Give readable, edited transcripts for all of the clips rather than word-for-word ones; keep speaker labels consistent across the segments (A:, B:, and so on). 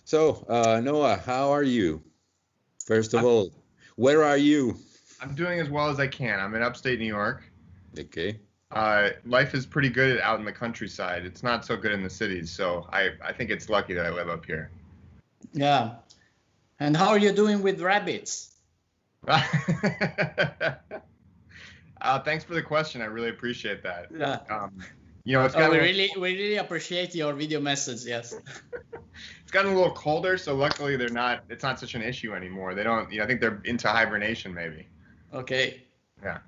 A: So, Noah, how are you? First of
B: I'm,
A: all, where are you?
B: I'm doing as well as I can. I'm in upstate New York.
A: Okay.
B: Life is pretty good out in the countryside. It's not so good in the cities, so I think it's lucky that I live up here.
C: Yeah. And how are you doing with rabbits?
B: Thanks for the question. I really appreciate that.
C: Yeah.
B: It's
C: Oh,
B: gotten
C: we really appreciate your video message. Yes.
B: it's gotten a little colder, so luckily it's not such an issue anymore. They don't, I think they're into hibernation maybe.
C: Okay.
B: Yeah.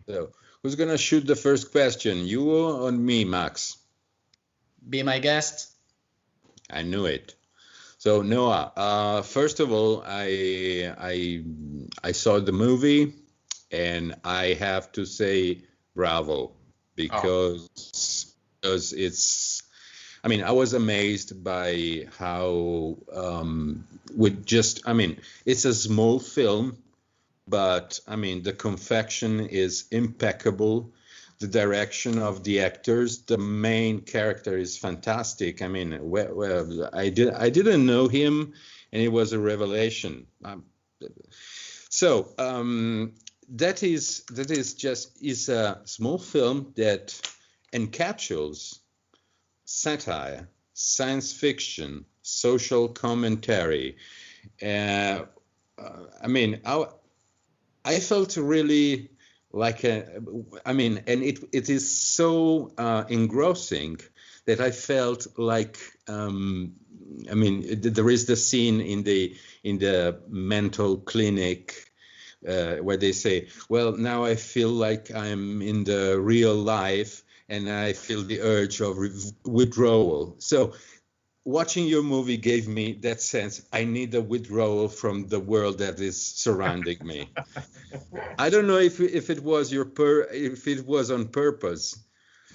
A: So, who's gonna shoot the first question? You or me, Max?
C: Be my guest.
A: I knew it. So, Noah, first of all, I saw the movie, and I have to say bravo because it's. I mean, I was amazed by how it's a small film, but I mean, the confection is impeccable. The direction of the actors, the main character is fantastic. I mean, I didn't know him, and it was a revelation. That is a small film that encapsulates satire, science fiction, social commentary. I mean, I felt really like and it is so engrossing that I felt like there is the scene in the mental clinic where they say, well, now I feel like I'm in the real life and I feel the urge of withdrawal. So watching your movie gave me that sense. I need a withdrawal from the world that is surrounding me. I don't know if it was if it was on purpose,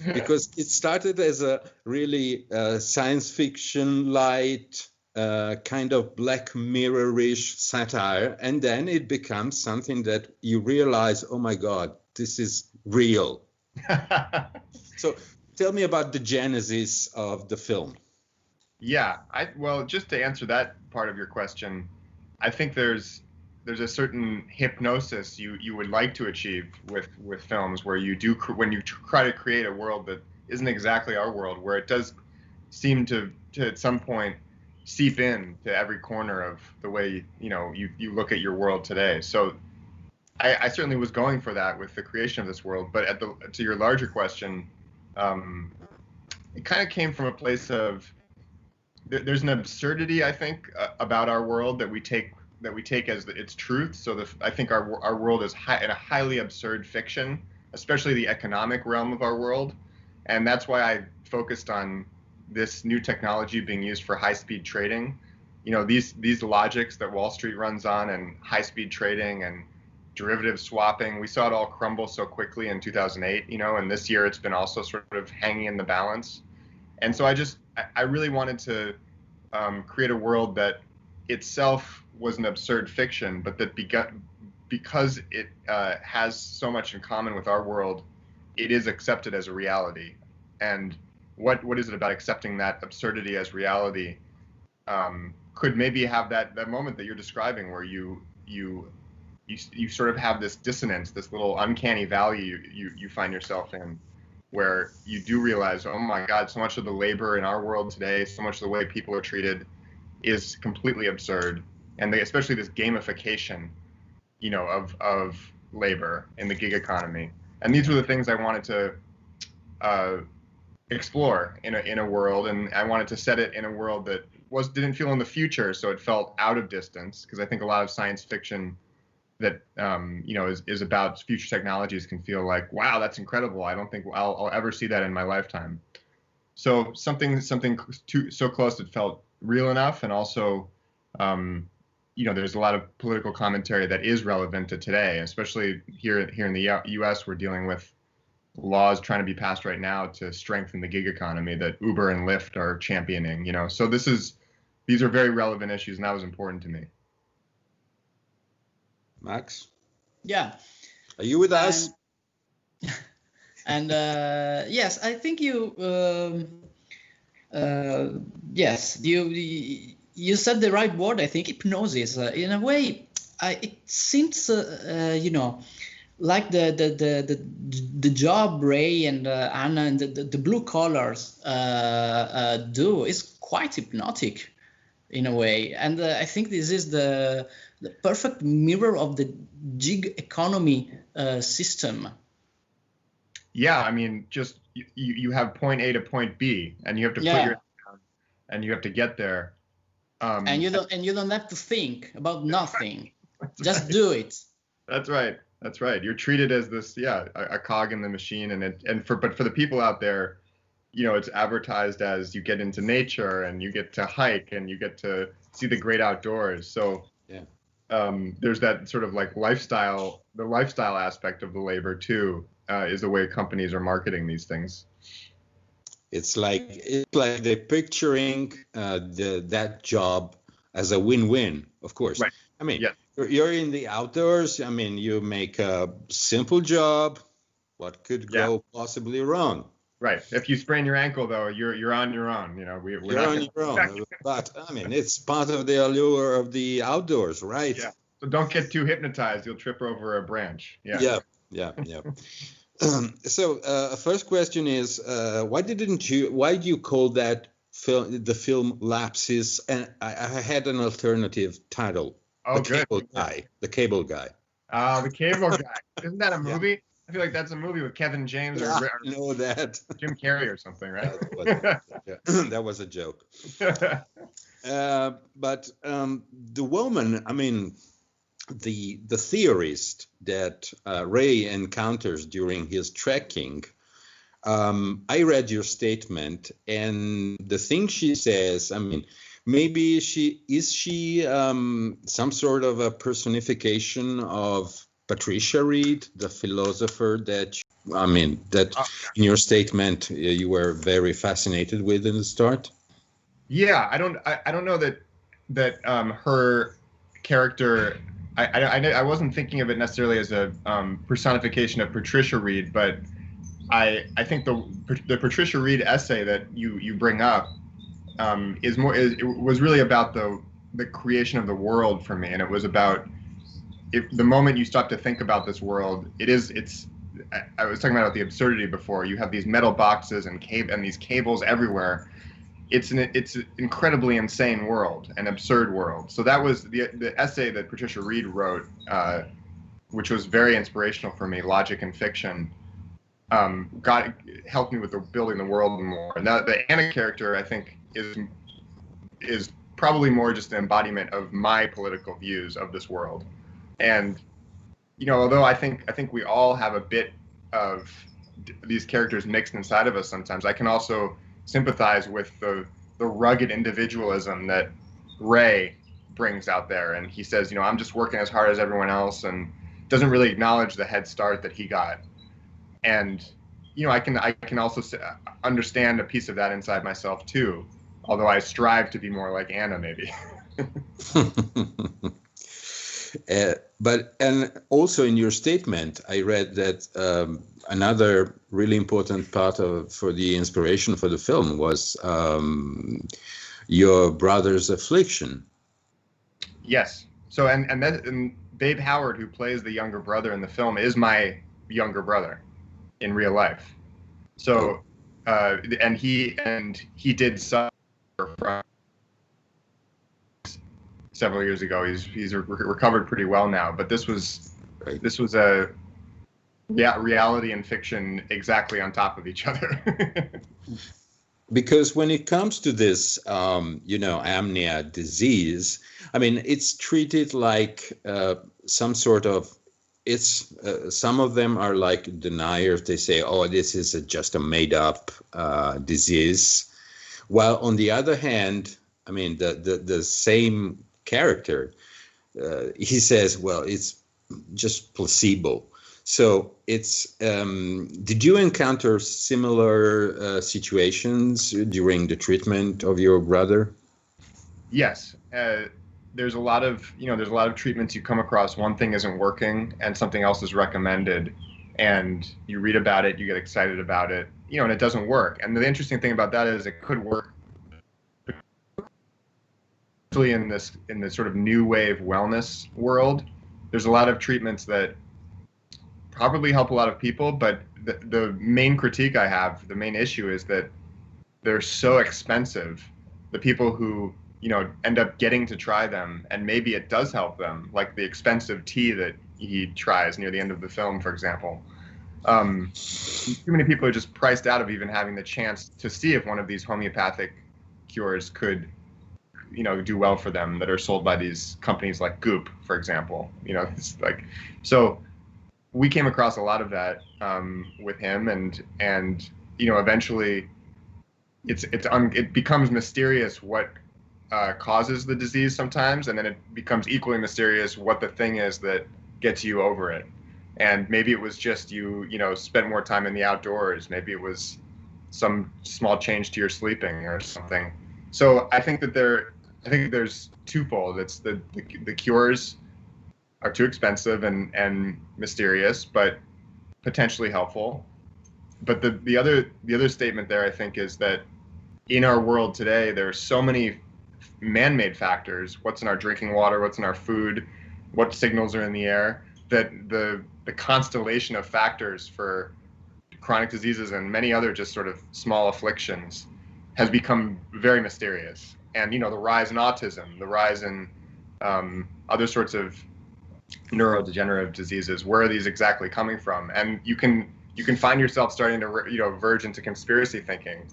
A: because it started as a really science fiction light kind of Black Mirror-ish satire, and then it becomes something that you realize, oh my God, this is real. So tell me about the genesis of the film.
B: Yeah, well, just to answer that part of your question, I think there's a certain hypnosis you would like to achieve with films where when you try to create a world that isn't exactly our world, where it does seem to at some point seep in to every corner of the way you look at your world today. So I certainly was going for that with the creation of this world, but to your larger question, it kind of came from a place of there's an absurdity, I think, about our world that we take as its truth. So I think our world is in a highly absurd fiction, especially the economic realm of our world, and that's why I focused on this new technology being used for high-speed trading. These logics that Wall Street runs on, and high-speed trading and derivative swapping, we saw it all crumble so quickly in 2008. And this year it's been also sort of hanging in the balance. And so I really wanted to create a world that itself was an absurd fiction, but that because it has so much in common with our world, it is accepted as a reality. And what is it about accepting that absurdity as reality could maybe have that moment that you're describing, where you sort of have this dissonance, this little uncanny valley you find yourself in, where you do realize, oh my God, so much of the labor in our world today, so much of the way people are treated is completely absurd. And especially this gamification, of labor in the gig economy. And these were the things I wanted to explore in a world, and I wanted to set it in a world that didn't feel in the future, so it felt out of distance, because I think a lot of science fiction that is about future technologies can feel like, wow, that's incredible. I don't think I'll ever see that in my lifetime. So something so close that felt real enough, and also, there's a lot of political commentary that is relevant to today, especially here in the U.S. We're dealing with laws trying to be passed right now to strengthen the gig economy that Uber and Lyft are championing. So these are very relevant issues, and that was important to me.
A: Max?
C: Yeah.
A: Are you with us?
C: And yes, I think Yes, you said the right word. I think hypnosis. In a way, it seems like the job Ray and Anna and the blue collars do is quite hypnotic in a way, and I think this is the perfect mirror of the gig economy system.
B: Yeah, I mean, just you have point A to point B, and you have to put your down, and you have to get there.
C: And you don't have to think about nothing. Just do it.
B: That's right. That's right. You're treated as this, a cog in the machine, but for the people out there, it's advertised as you get into nature and you get to hike and you get to see the great outdoors. So there's that sort of like lifestyle, the lifestyle aspect of the labor too, is the way companies are marketing these things.
A: It's like they're picturing that job as a win-win, of course.
B: Right.
A: I mean, you're in the outdoors. I mean, you make a simple job. What could go possibly wrong?
B: Right. If you sprain your ankle, though, you're on your own. You're
A: on your own. But I mean, it's part of the allure of the outdoors, right?
B: Yeah. So don't get too hypnotized. You'll trip over a branch. Yeah.
A: So first question is, why do you call that the film Lapsis? And I had an alternative title.
B: Oh, good.
A: The Cable Guy.
B: Oh, the Cable Guy. Isn't that a movie? Yeah. I feel like that's a movie with Kevin James or
A: know that.
B: Jim Carrey or something, right?
A: That was a joke. But the woman, I mean, the theorist that Ray encounters during his trekking, I read your statement, and the thing she says, I mean, maybe she some sort of a personification of Patricia Reed, the philosopher that in your statement you were very fascinated with in the start.
B: Yeah, I don't know that her character. I wasn't thinking of it necessarily as a personification of Patricia Reed, but I think the Patricia Reed essay that you bring up it was really about the creation of the world for me, and it was about the moment you stop to think about this world. I was talking about the absurdity before. You have these metal boxes and these cables everywhere. It's an incredibly insane world, an absurd world. So that was the essay that Patricia Reed wrote, which was very inspirational for me. Logic and Fiction helped me with building the world more. And now the Anna character, I think, is probably more just an embodiment of my political views of this world. And although I think we all have a bit of these characters mixed inside of us sometimes, I can also sympathize with the rugged individualism that Ray brings out there. And he says, I'm just working as hard as everyone else, and doesn't really acknowledge the head start that he got. And I can also understand a piece of that inside myself too, although I strive to be more like Anna maybe.
A: And also in your statement, I read that another really important part for the inspiration for the film was your brother's affliction.
B: Yes. So and Babe Howard, who plays the younger brother in the film, is my younger brother in real life. So and he did suffer from several years ago. He's recovered pretty well now, but this was a reality and fiction exactly on top of each other.
A: Because when it comes to this, amnesia disease, I mean, it's treated like some sort of. Some of them are like deniers. They say, "Oh, this is just a made-up disease," while on the other hand, I mean, the same character, he says, well, it's just placebo. So it's did you encounter similar situations during the treatment of your brother?
B: Yes. There's a lot of treatments you come across. One thing isn't working and something else is recommended, and you read about it, you get excited about it, and it doesn't work. And the interesting thing about that is it could work especially in this sort of new wave wellness world, there's a lot of treatments that probably help a lot of people, but the main critique I have, the main issue is that they're so expensive. The people who, end up getting to try them, and maybe it does help them, like the expensive tea that he tries near the end of the film, for example. Too many people are just priced out of even having the chance to see if one of these homeopathic cures could, do well for them, that are sold by these companies like Goop, for example. It's like, so we came across a lot of that with him, and eventually it becomes mysterious what causes the disease sometimes, and then it becomes equally mysterious what the thing is that gets you over it. And maybe it was just you spent more time in the outdoors. Maybe it was some small change to your sleeping or something. So I think there's twofold. It's the cures are too expensive and mysterious, but potentially helpful. But the other statement there, I think, is that in our world today, there are so many man-made factors. What's in our drinking water? What's in our food? What signals are in the air? That the constellation of factors for chronic diseases and many other just sort of small afflictions has become very mysterious. And the rise in autism, the rise in other sorts of neurodegenerative diseases, where are these exactly coming from? And you can find yourself starting to verge into conspiracy thinking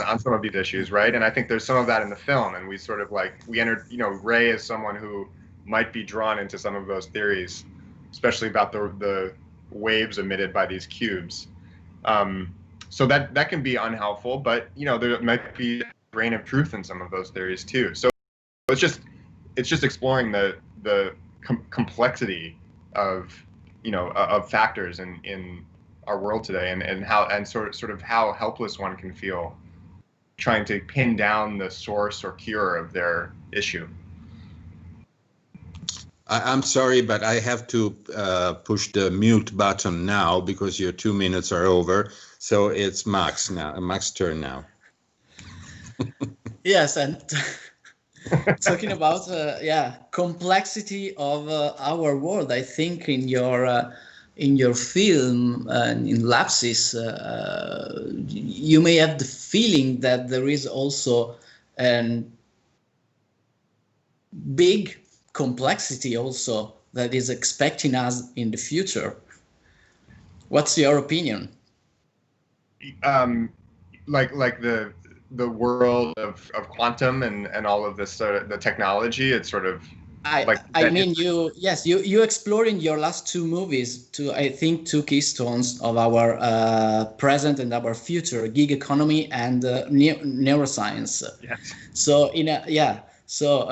B: on some of these issues, right? And I think there's some of that in the film, and we sort of we entered, Ray is someone who might be drawn into some of those theories, especially about the waves emitted by these cubes. So that can be unhelpful, but there might be a grain of truth in some of those theories too. So it's just exploring the complexity of of factors in our world today, and sort of how helpless one can feel trying to pin down the source or cure of their issue.
A: I'm sorry, but I have to push the mute button now because your 2 minutes are over. So it's Maks now. Maks' turn now.
C: Yes, and talking about complexity of our world, I think in your film in Lapsis, you may have the feeling that there is also a big complexity also that is expecting us in the future. What's your opinion?
B: Like the world of quantum and all of this the technology, it's sort of
C: you explore in your last two movies two keystones of our present and our future: gig economy and neuroscience.
B: Yes.
C: So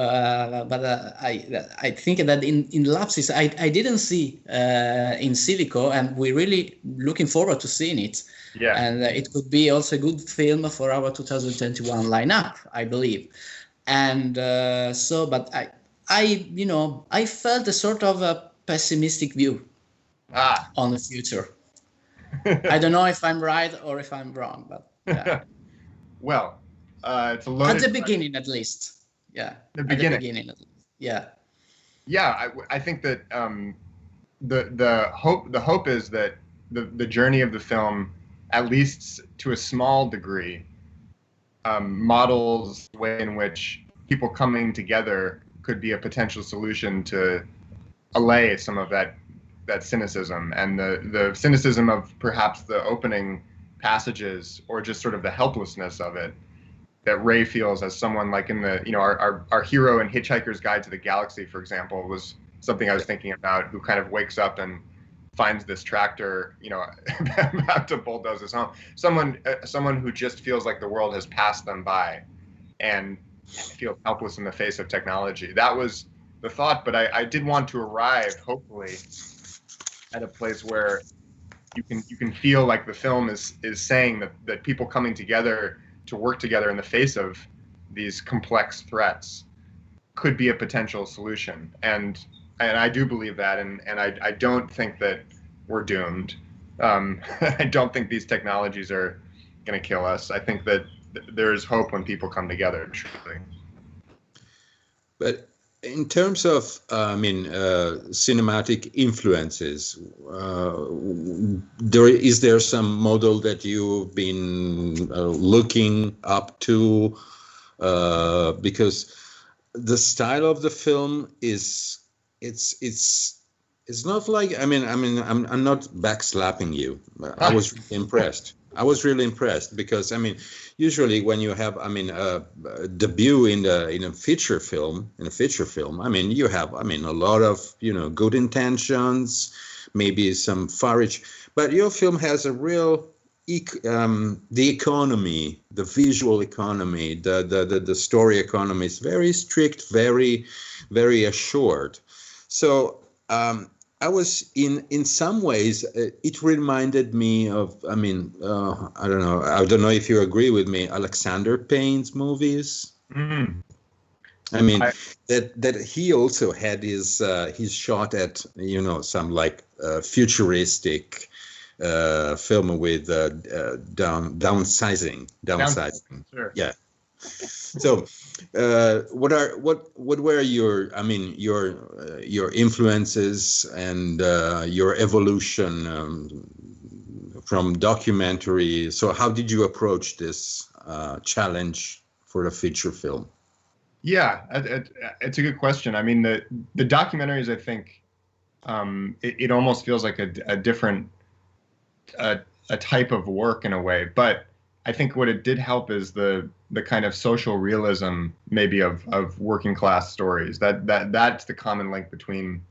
C: I think that in Lapsis I didn't see in Silico, and we're really looking forward to seeing it.
B: Yeah.
C: And it could be also a good film for our 2021 lineup, I believe. And but I felt a sort of a pessimistic view on the future. I don't know if I'm right or if I'm wrong, but yeah.
B: Well, it's a loaded
C: at the beginning, at least. Yeah.
B: The beginning.
C: At the beginning, at least. Yeah.
B: Yeah, I think that the hope is that the journey of the film, at least to a small degree, models the way in which people coming together could be a potential solution to allay some of that cynicism, and the cynicism of perhaps the opening passages, or just sort of the helplessness of it that Ray feels as someone like in the, our hero in Hitchhiker's Guide to the Galaxy, for example, was something I was thinking about, who kind of wakes up and finds this tractor, about to bulldoze his home. Someone who just feels like the world has passed them by and feels helpless in the face of technology. That was the thought, but I did want to arrive, hopefully, at a place where you can feel like the film is saying that people coming together to work together in the face of these complex threats could be a potential solution. And I do believe that, and I don't think that we're doomed. I don't think these technologies are going to kill us. I think that there's hope when people come together, truly.
A: But in terms of, cinematic influences, is there some model that you've been looking up to? Because the style of the film is, it's not like, I'm not backslapping you. I was really impressed. I was really impressed because usually when you have a debut in a feature film, you have a lot of good intentions, maybe some footage, but your film has a real the economy, the visual economy, the story economy is very strict, very, very assured. So I was in some ways, it reminded me of, I don't know if you agree with me, Alexander Payne's movies.
B: Mm.
A: That he also had his shot at, some like futuristic film with downsizing.
B: Sure.
A: Yeah. So, what were your influences and your evolution from documentary? So, how did you approach this challenge for a feature film?
B: Yeah, it's a good question. The documentaries, I think, it almost feels like a different a type of work in a way, but I think what it did help is the kind of social realism maybe of working class stories. That's the common link between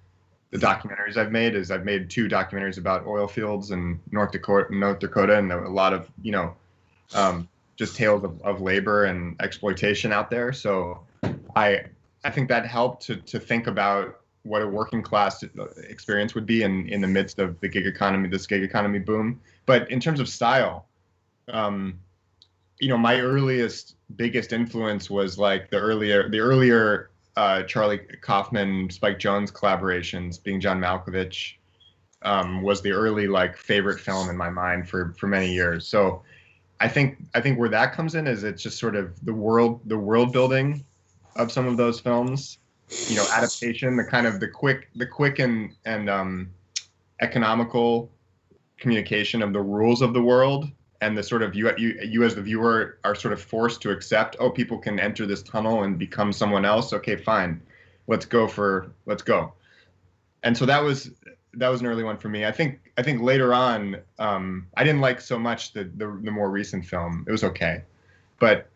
B: the documentaries I've made. Is I've made 2 documentaries about oil fields in North Dakota, and a lot of just tales of labor and exploitation out there. So I think that helped to think about what a working class experience would be in the midst of this gig economy boom. But in terms of style, my biggest influence was like the earlier Charlie Kaufman, Spike Jonze collaborations, being John Malkovich, was the early like favorite film in my mind for many years. So I think where that comes in is it's just sort of the world building of some of those films, adaptation, the quick and economical communication of the rules of the world, and the sort of you as the viewer are sort of forced to accept, oh, people can enter this tunnel and become someone else. Okay, fine, let's go. And so that was an early one for me. I think later on, I didn't like so much the more recent film. It was okay, but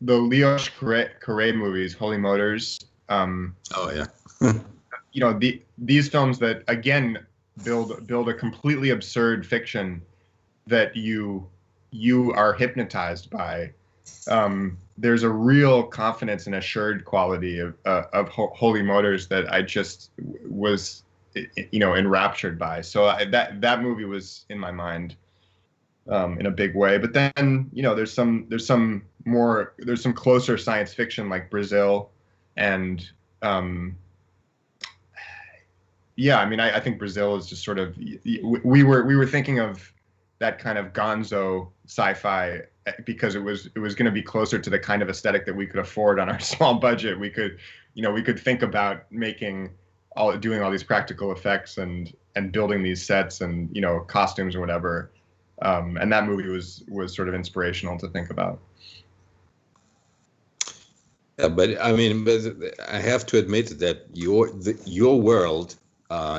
B: the Leos Carré movies, Holy Motors.
A: Oh yeah.
B: These films that again build a completely absurd fiction that you are hypnotized by. There's a real confidence and assured quality of Holy Motors that I just was enraptured by. So that movie was in my mind in a big way. But then there's some closer science fiction like Brazil, and I think Brazil is just sort of, we were thinking of that kind of gonzo sci-fi because it was going to be closer to the kind of aesthetic that we could afford on our small budget. We could think about doing all these practical effects and building these sets and costumes or whatever. And that movie was sort of inspirational to think about.
A: Yeah, but I have to admit that your world,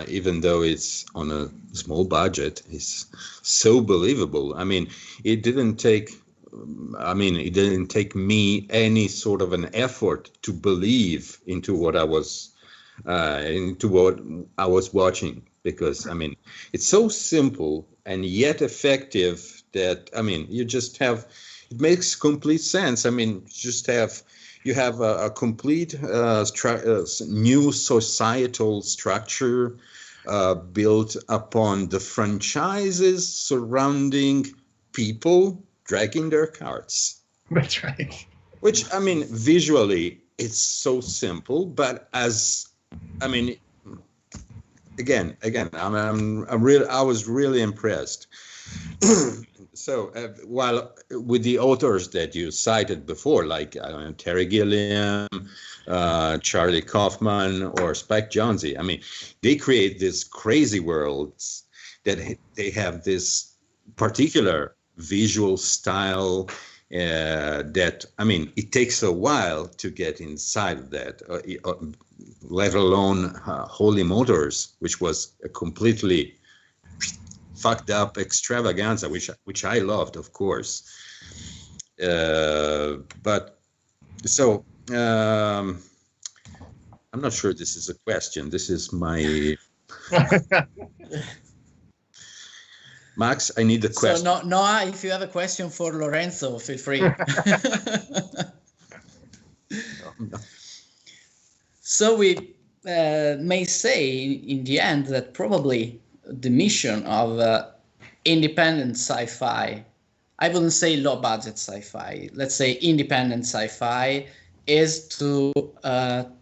A: even though it's on a small budget, is so believable. It didn't take me any sort of an effort to believe into what I was watching, because it's so simple and yet effective that it makes complete sense. You have a complete new societal structure built upon the franchises surrounding people dragging their carts.
B: That's right.
A: Which, visually, it's so simple, but again, I was really impressed. while with the authors that you cited before, like Terry Gilliam, Charlie Kaufman, or Spike Jonze, I mean, they create these crazy worlds that they have this particular visual style that, I mean, it takes a while to get inside of that, let alone Holy Motors, which was a completely fucked up extravaganza, which I loved, of course. But so I'm not sure this is a question. This is my Max. I need a question.
C: So Noah, if you have a question for Lorenzo, feel free.
A: No.
C: So we may say in the end that probably the mission of independent sci-fi, I wouldn't say low budget sci-fi, let's say independent sci-fi, is to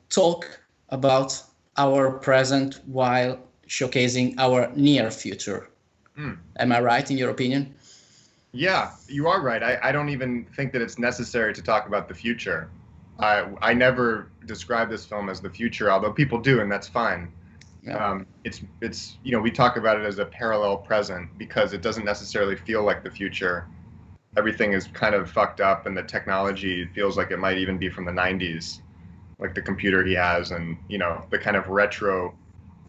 C: talk about our present while showcasing our near future. Am I right in your opinion?
B: Yeah, you are right. I don't even think that it's necessary to talk about the future. I never describe this film as the future, although people do, and that's fine. Yeah. It's you know, we talk about it as a parallel present because it doesn't necessarily feel like the future. Everything is kind of fucked up, and the technology feels like it might even be from the 90s, like the computer he has, and you know, the kind of retro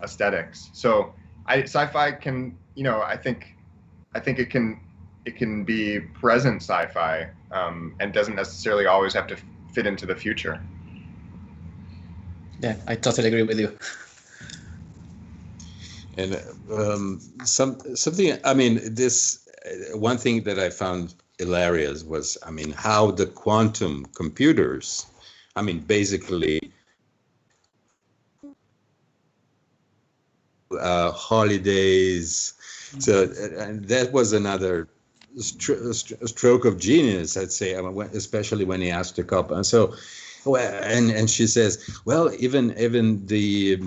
B: aesthetics. So sci-fi can, you know, I think it can be present sci-fi, and doesn't necessarily always have to fit into the future.
C: Yeah, I totally agree with you.
A: And something, I mean, this one thing that I found hilarious was, I mean, how the quantum computers, I mean, basically holidays. So and that was another stroke of genius, I'd say, especially when he asked the couple. And so, well, and she says, well, even the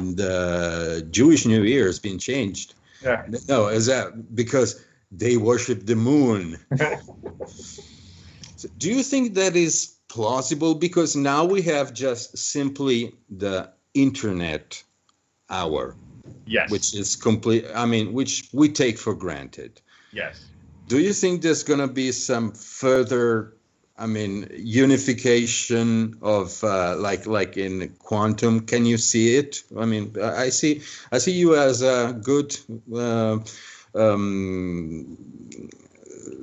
A: Jewish New Year has been changed.
B: Yeah.
A: No, is that because they worship the moon? So do you think that is plausible? Because now we have just simply the internet hour.
B: Yes.
A: Which is complete, I mean, which we take for granted.
B: Yes.
A: Do you think there's going to be some further, I mean, unification of like in quantum? Can you see it? I mean, I see you as a good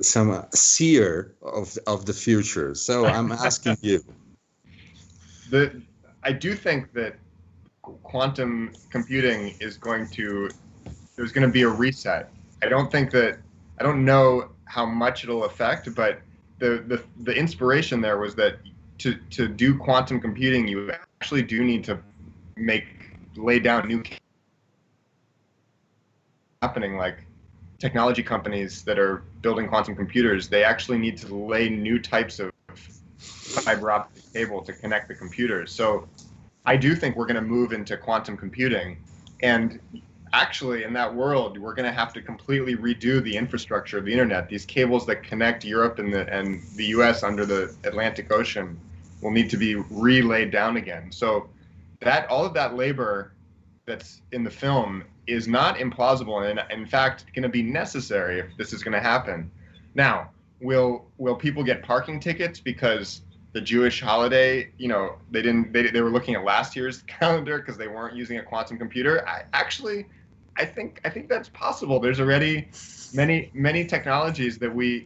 A: some seer of the future. So I'm asking you.
B: I do think that quantum computing is there's going to be a reset. I don't know how much it'll affect, but the inspiration there was that to do quantum computing, you actually do need to lay down new happening, like technology companies that are building quantum computers, they actually need to lay new types of fiber optic cable to connect the computers. So I do think we're going to move into quantum computing, and actually in that world we're going to have to completely redo the infrastructure of the internet. These cables that connect Europe and the US under the Atlantic Ocean will need to be relaid down again. So that all of that labor that's in the film is not implausible, and in fact going to be necessary if this is going to happen. Now, will people get parking tickets because the Jewish holiday, you know, they were looking at last year's calendar because they weren't using a quantum computer? I think that's possible. There's already many technologies that we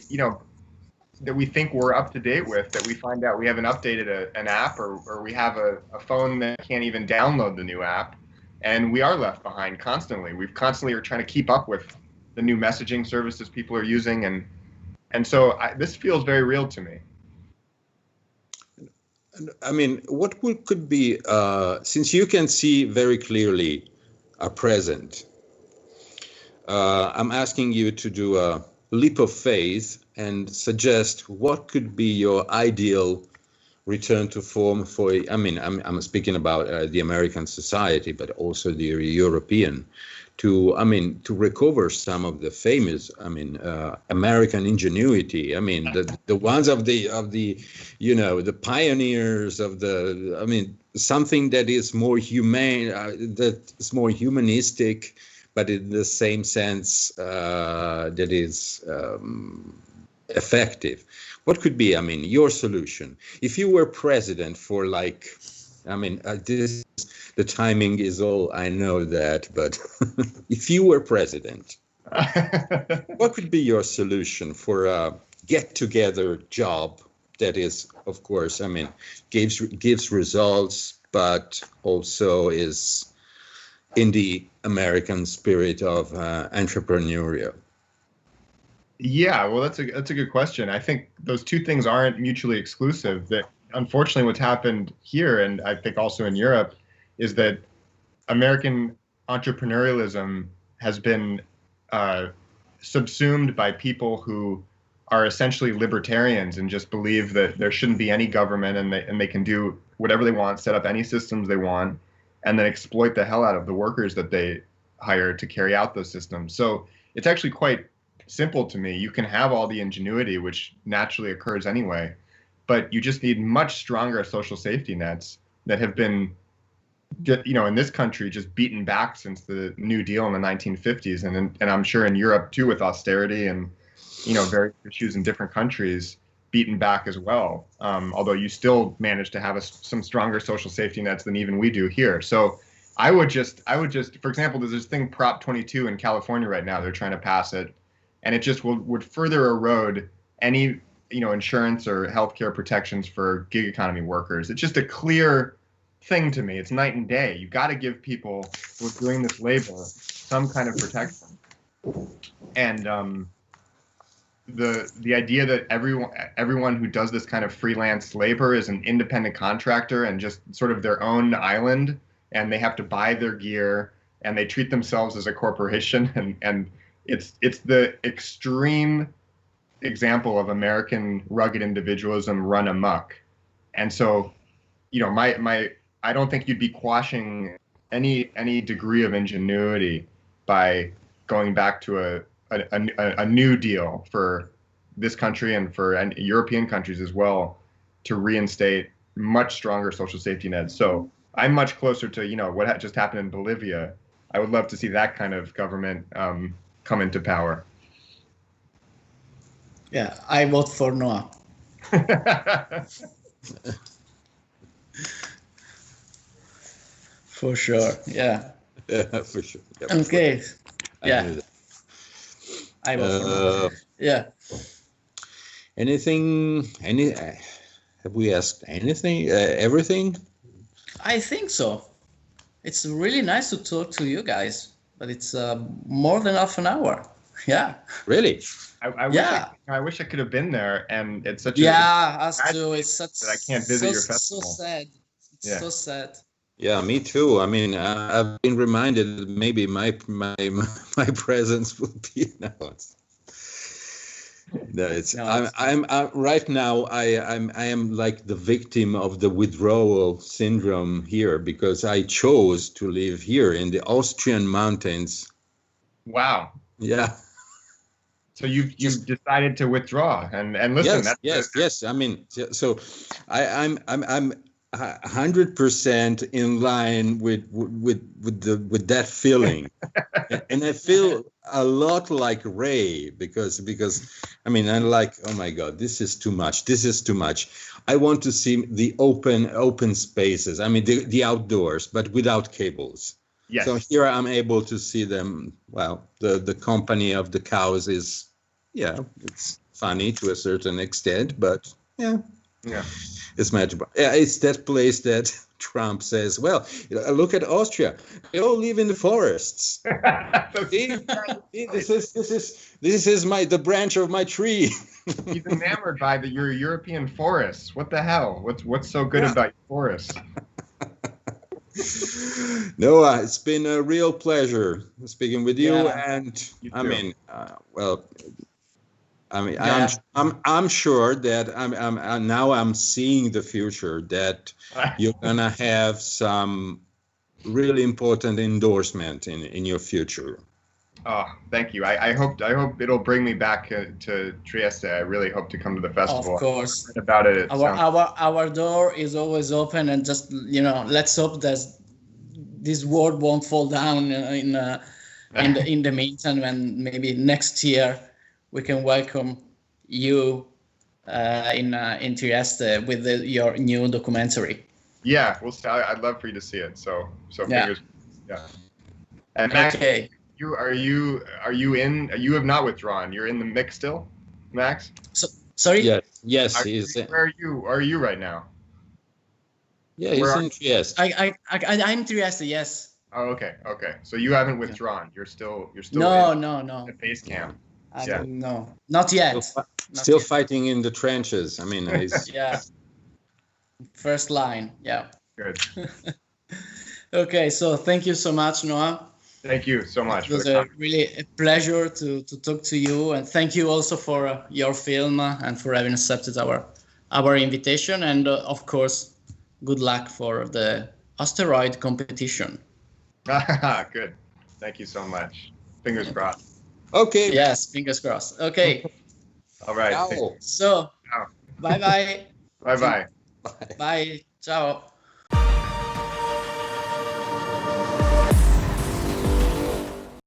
B: think we're up to date with, that we find out we haven't updated an app, or we have a phone that can't even download the new app, and we are left behind constantly. We constantly are trying to keep up with the new messaging services people are using, and so this feels very real to me.
A: I mean, what could be, since you can see very clearly a present, I'm asking you to do a leap of faith and suggest what could be your ideal return to form for, I mean, I'm speaking about the American society, but also the European. to recover some of the famous, American ingenuity. The ones of the the pioneers of something that is more humane, that's more humanistic, but in the same sense that is effective. What could be, your solution if you were president for the timing is all, I know that, but if you were president, what could be your solution for a get-together job that is, of course, gives results, but also is in the American spirit of entrepreneurial?
B: Yeah, well, that's a good question. I think those two things aren't mutually exclusive. That unfortunately, what's happened here, and I think also in Europe, is that American entrepreneurialism has been subsumed by people who are essentially libertarians and just believe that there shouldn't be any government, and they can do whatever they want, set up any systems they want, and then exploit the hell out of the workers that they hire to carry out those systems. So it's actually quite simple to me. You can have all the ingenuity, which naturally occurs anyway, but you just need much stronger social safety nets that have been, in this country, just beaten back since the New Deal in the 1950s, and I'm sure in Europe too, with austerity and various issues in different countries, beaten back as well. Although you still manage to have some stronger social safety nets than even we do here. So I would just, for example, there's this thing, Prop 22 in California right now. They're trying to pass it, and it just would further erode any insurance or healthcare protections for gig economy workers. It's just a clear thing to me. It's night and day. You got to give people who are doing this labor some kind of protection. And the idea that everyone who does this kind of freelance labor is an independent contractor and just sort of their own island, and they have to buy their gear and they treat themselves as a corporation, and it's the extreme example of American rugged individualism run amok. And so, I don't think you'd be quashing any degree of ingenuity by going back to a new deal for this country and for European countries as well, to reinstate much stronger social safety nets. So I'm much closer to what just happened in Bolivia. I would love to see that kind of government come into power.
C: Yeah, I vote for Noah. For sure. Yeah.
A: Yeah, for sure. Yep.
C: Okay. Yeah. I vote for Noah. Yeah.
A: Have we asked anything? Everything?
C: I think so. It's really nice to talk to you guys, but it's more than half an hour. Yeah.
A: Really?
B: I wish I could have been there, and it's such
C: us too. It's such
B: that I can't visit your festival.
C: So sad. It's so sad.
A: Yeah, me too. I've been reminded that maybe my presence will be announced. I'm right now. I am like the victim of the withdrawal syndrome here, because I chose to live here in the Austrian mountains.
B: Wow.
A: Yeah.
B: So you've decided to withdraw and listen.
A: Yes. So I'm 100% in line with that feeling, and I feel a lot like Ray because I'm like, oh my God, this is too much. This is too much. I want to see the open spaces. The outdoors, but without cables.
B: Yes.
A: So here I'm able to see them. Well, the company of the cows is, it's funny to a certain extent, but yeah. It's magical. Yeah, it's that place that Trump says, well, look at Austria. They all live in the forests. This is the branch of my tree.
B: He's enamored by your European forests. What the hell? What's so good about your forests?
A: Noah, it's been a real pleasure speaking with you, and
B: you
A: I'm sure that I'm seeing the future, that you're gonna have some really important endorsement in your future.
B: Oh, thank you. I hope it'll bring me back to Trieste. I really hope to come to the festival.
C: Of course.
B: About it.
C: Our door is always open, and just let's hope that this world won't fall down in the meantime, and maybe next year we can welcome you in Trieste with your new documentary.
B: Yeah, I'd love for you to see it. So fingers. Yeah. And
C: okay.
B: You have not withdrawn. You're in the mix still, Maks?
C: Sorry?
A: Yes.
B: Where are you right now?
A: Yeah, he's in Trieste.
C: I'm Trieste, yes.
B: Oh, okay. So you haven't withdrawn. You're still
C: No.
B: at base camp.
C: No, not yet.
A: Still fighting in the trenches. I mean, he's
C: yeah. First line, yeah.
B: Good.
C: Okay, so thank you so much, Noah.
B: Thank you so much.
C: It was really a pleasure to talk to you, and thank you also for your film and for having accepted our invitation, and of course, good luck for the asteroid competition.
B: Good. Thank you so much. Fingers crossed.
A: okay.
C: Yes, fingers crossed. Okay.
B: All right.
C: So, bye-bye.
B: Bye-bye.
C: Bye. Ciao.